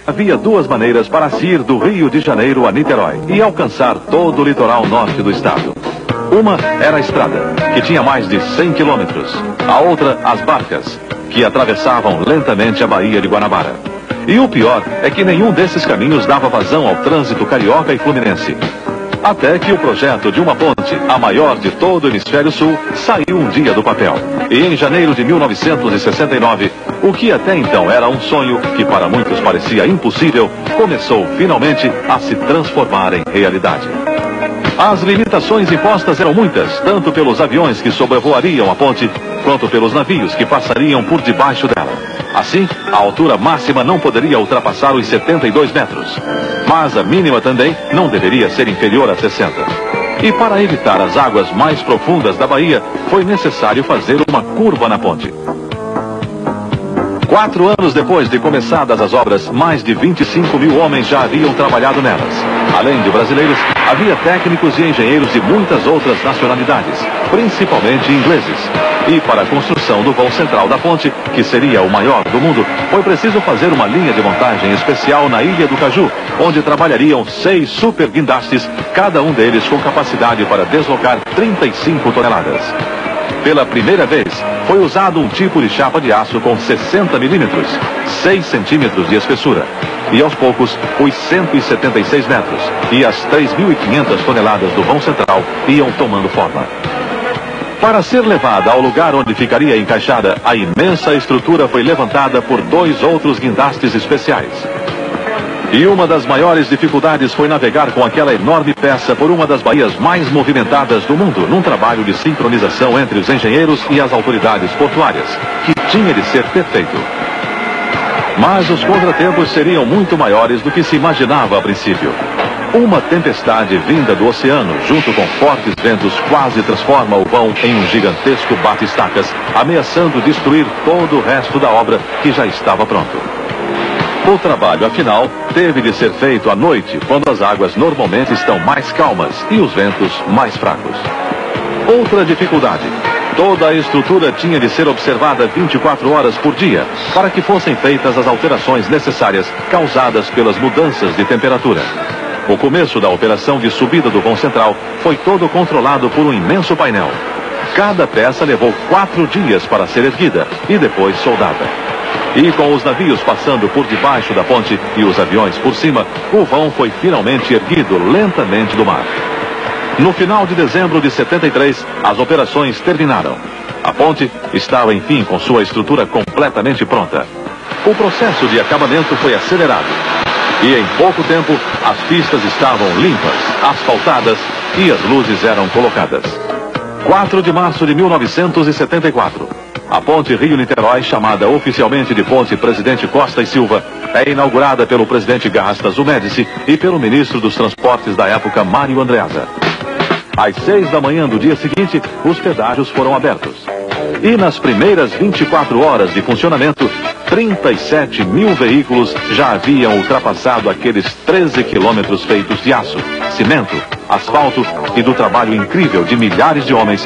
Havia duas maneiras para se ir do Rio de Janeiro a Niterói e alcançar todo o litoral norte do estado. Uma era a estrada, que tinha mais de 100 quilômetros. A outra, as barcas, que atravessavam lentamente a Baía de Guanabara. E o pior é que nenhum desses caminhos dava vazão ao trânsito carioca e fluminense. Até que o projeto de uma ponte, a maior de todo o hemisfério sul, saiu um dia do papel. E em janeiro de 1969, o que até então era um sonho, que para muitos parecia impossível, começou finalmente a se transformar em realidade. As limitações impostas eram muitas, tanto pelos aviões que sobrevoariam a ponte, quanto pelos navios que passariam por debaixo dela. Assim, a altura máxima não poderia ultrapassar os 72 metros. Mas a mínima também não deveria ser inferior a 60. E para evitar as águas mais profundas da Bahia, foi necessário fazer uma curva na ponte. 4 anos depois de começadas as obras, mais de 25 mil homens já haviam trabalhado nelas. Além de brasileiros, havia técnicos e engenheiros de muitas outras nacionalidades, principalmente ingleses. E para a construção do vão central da ponte, que seria o maior do mundo, foi preciso fazer uma linha de montagem especial na Ilha do Caju, onde trabalhariam 6 super guindastes, cada um deles com capacidade para deslocar 35 toneladas. Pela primeira vez, foi usado um tipo de chapa de aço com 60 milímetros, 6 centímetros de espessura. E aos poucos, os 176 metros e as 3.500 toneladas do vão central iam tomando forma. Para ser levada ao lugar onde ficaria encaixada, a imensa estrutura foi levantada por 2 outros guindastes especiais. E uma das maiores dificuldades foi navegar com aquela enorme peça por uma das baías mais movimentadas do mundo, num trabalho de sincronização entre os engenheiros e as autoridades portuárias, que tinha de ser perfeito. Mas os contratempos seriam muito maiores do que se imaginava a princípio. Uma tempestade vinda do oceano, junto com fortes ventos, quase transforma o vão em um gigantesco bate-estacas, ameaçando destruir todo o resto da obra que já estava pronto. O trabalho, afinal, teve de ser feito à noite, quando as águas normalmente estão mais calmas e os ventos mais fracos. Outra dificuldade: toda a estrutura tinha de ser observada 24 horas por dia, para que fossem feitas as alterações necessárias causadas pelas mudanças de temperatura. O começo da operação de subida do vão central foi todo controlado por um imenso painel. Cada peça levou 4 dias para ser erguida e depois soldada. E com os navios passando por debaixo da ponte e os aviões por cima, o vão foi finalmente erguido lentamente do mar. No final de dezembro de 73, as operações terminaram. A ponte estava, enfim, com sua estrutura completamente pronta. O processo de acabamento foi acelerado. E em pouco tempo, as pistas estavam limpas, asfaltadas e as luzes eram colocadas. 4 de março de 1974. A ponte Rio-Niterói, chamada oficialmente de Ponte Presidente Costa e Silva, é inaugurada pelo presidente Gastas Médici e pelo ministro dos Transportes da época, Mário Andreasa. Às 6 da manhã do dia seguinte, os pedágios foram abertos. E nas primeiras 24 horas de funcionamento, 37 mil veículos já haviam ultrapassado aqueles 13 quilômetros feitos de aço, cimento, asfalto e do trabalho incrível de milhares de homens